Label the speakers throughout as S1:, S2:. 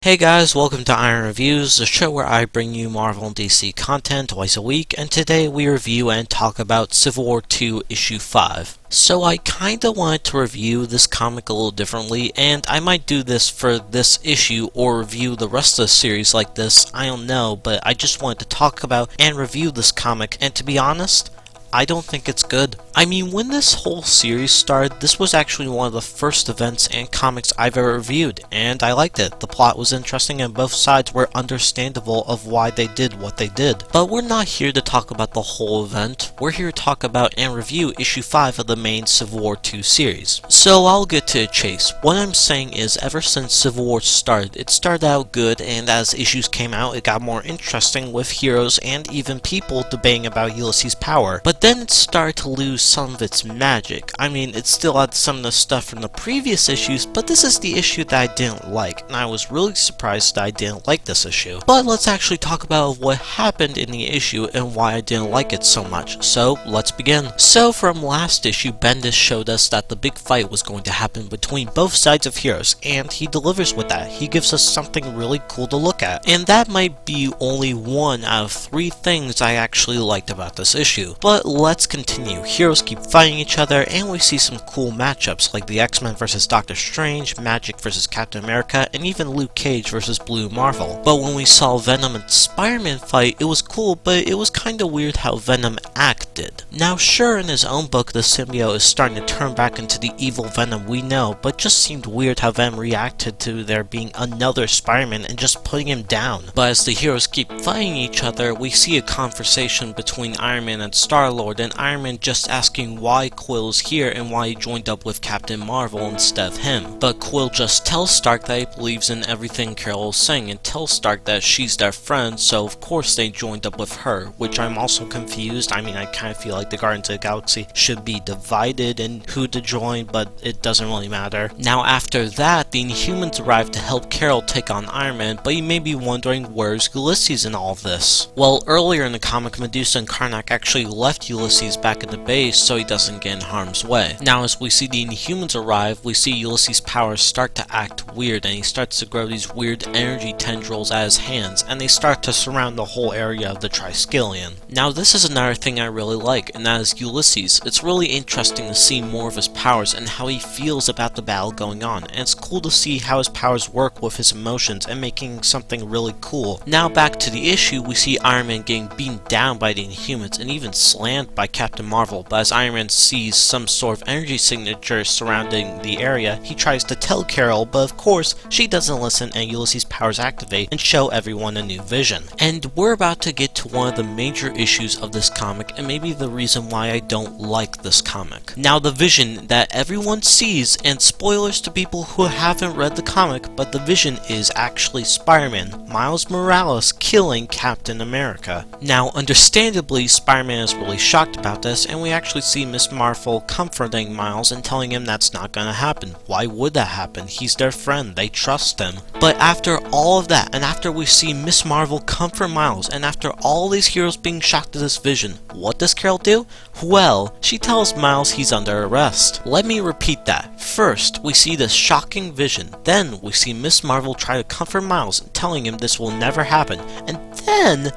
S1: Hey guys, welcome to Iron Reviews, the show where I bring you Marvel and DC content twice a week, and today we review and talk about Civil War II Issue 5. So I kinda wanted to review this comic a little differently, and I might do this for this issue or review the rest of the series like this, I don't know, but I just wanted to talk about and review this comic, and to be honest, I don't think it's good. I mean, when this whole series started, this was actually one of the first events and comics I've ever reviewed, and I liked it. The plot was interesting and both sides were understandable of why they did what they did. But we're not here to talk about the whole event, we're here to talk about and review issue 5 of the main Civil War II series. So I'll get to the chase. What I'm saying is, ever since Civil War started, it started out good, and as issues came out, it got more interesting with heroes and even people debating about Ulysses' power. But then it started to lose some of its magic. I mean, it still had some of the stuff from the previous issues, but this is the issue that I didn't like, and I was really surprised that I didn't like this issue. But let's actually talk about what happened in the issue and why I didn't like it so much. So, let's begin. So, from last issue, Bendis showed us that the big fight was going to happen between both sides of heroes, and he delivers with that. He gives us something really cool to look at. And that might be only one out of 3 things I actually liked about this issue. But let's continue. Heroes keep fighting each other, and we see some cool matchups like the X-Men vs Doctor Strange, Magic vs Captain America, and even Luke Cage vs Blue Marvel. But when we saw Venom and Spider-Man fight, it was cool, but it was kinda weird how Venom acted. Now sure, in his own book, the symbiote is starting to turn back into the evil Venom we know, but just seemed weird how Venom reacted to there being another Spider-Man and just putting him down. But as the heroes keep fighting each other, we see a conversation between Iron Man and Star-Lord, and Iron Man just asking why Quill is here and why he joined up with Captain Marvel instead of him. But Quill just tells Stark that he believes in everything Carol is saying and tells Stark that she's their friend, so of course they joined up with her, which I'm also confused. I mean, I kind of feel like the Guardians of the Galaxy should be divided in who to join, but it doesn't really matter. Now after that, the Inhumans arrive to help Carol take on Iron Man, but you may be wondering, where's Ulysses in all of this? Well, earlier in the comic, Medusa and Karnak actually left Ulysses back at the base so he doesn't get in harm's way. Now as we see the Inhumans arrive, we see Ulysses' powers start to act weird, and he starts to grow these weird energy tendrils at his hands, and they start to surround the whole area of the Triskelion. Now this is another thing I really like, and that is Ulysses. It's really interesting to see more of his powers and how he feels about the battle going on, and it's cool to see how his powers work with his emotions and making something really cool. Now back to the issue, we see Iron Man getting beaten down by the Inhumans and even slammed by Captain Marvel, but as Iron Man sees some sort of energy signature surrounding the area, he tries to tell Carol, but of course, she doesn't listen and Ulysses' powers activate and show everyone a new vision. And we're about to get to one of the major issues of this comic, and maybe the reason why I don't like this comic. Now the vision that everyone sees, and spoilers to people who haven't read the comic, but the vision is actually Spider-Man, Miles Morales, killing Captain America. Now understandably, Spider-Man is really shocked about this, and we actually see Miss Marvel comforting Miles and telling him that's not gonna happen. Why would that happen? He's their friend, they trust him. But after all of that, and after we see Miss Marvel comfort Miles, and after all these heroes being shocked at this vision, what does Carol do? Well, she tells Miles he's under arrest. Let me repeat that. First, we see this shocking vision, then we see Miss Marvel try to comfort Miles, telling him this will never happen, and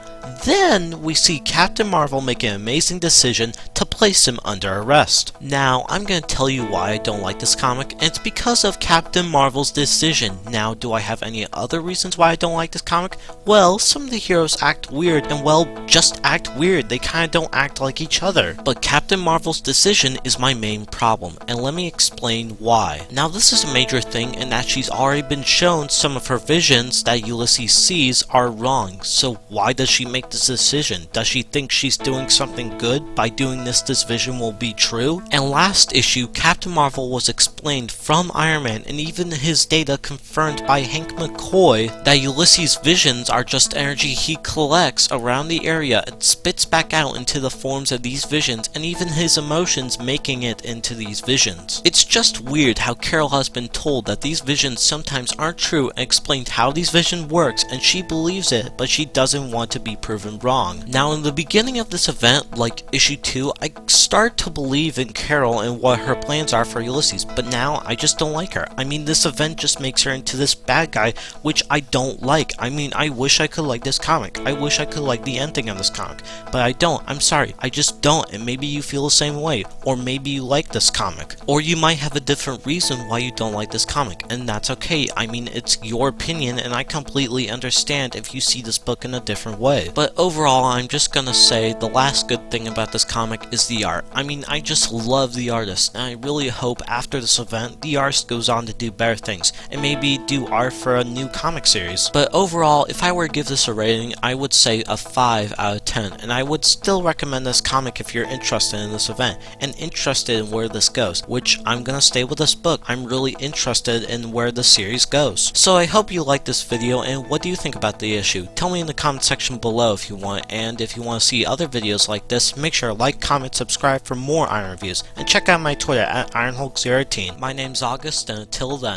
S1: then we see Captain Marvel make an amazing decision to place him under arrest. Now, I'm gonna tell you why I don't like this comic, and it's because of Captain Marvel's decision. Now, do I have any other reasons why I don't like this comic? Well, some of the heroes act weird, and well, just act weird. They kinda don't act like each other. But Captain Marvel's decision is my main problem, and let me explain why. Now, this is a major thing in that she's already been shown some of her visions that Ulysses sees are wrong, so why does she make this decision? Does she think she's doing something good by doing this vision will be true? And last issue, Captain Marvel was explained from Iron Man, and even his data confirmed by Hank McCoy, that Ulysses' visions are just energy he collects around the area and spits back out into the forms of these visions, and even his emotions making it into these visions. It's just weird how Carol has been told that these visions sometimes aren't true and explained how these visions works, and she believes it, but she doesn't want to be proven wrong. Now, in the beginning of this event, like issue 2, I start to believe in Carol and what her plans are for Ulysses, but now I just don't like her. I mean, this event just makes her into this bad guy, which I don't like. I mean, I wish I could like this comic. I wish I could like the ending of this comic, but I don't. I'm sorry, I just don't, and maybe you feel the same way, or maybe you like this comic, or you might have a different reason why you don't like this comic, and that's okay. I mean, it's your opinion, and I completely understand if you see this book in a different way. But overall, I'm just gonna say the last good thing about this comic is the art. I mean, I just love the artist, and I really hope after this event, the artist goes on to do better things, and maybe do art for a new comic series. But overall, if I were to give this a rating, I would say a 5 out of 10, and I would still recommend this comic if you're interested in this event, and interested in where this goes, which I'm gonna stay with this book. I'm really interested in where the series goes. So I hope you liked this video, and what do you think about the issue? Tell me in the comment section below if you want, and if you want to see other videos like this, make sure to like, comment, subscribe for more Iron Reviews, and check out my Twitter at IronHulk018. My name's August, and until then.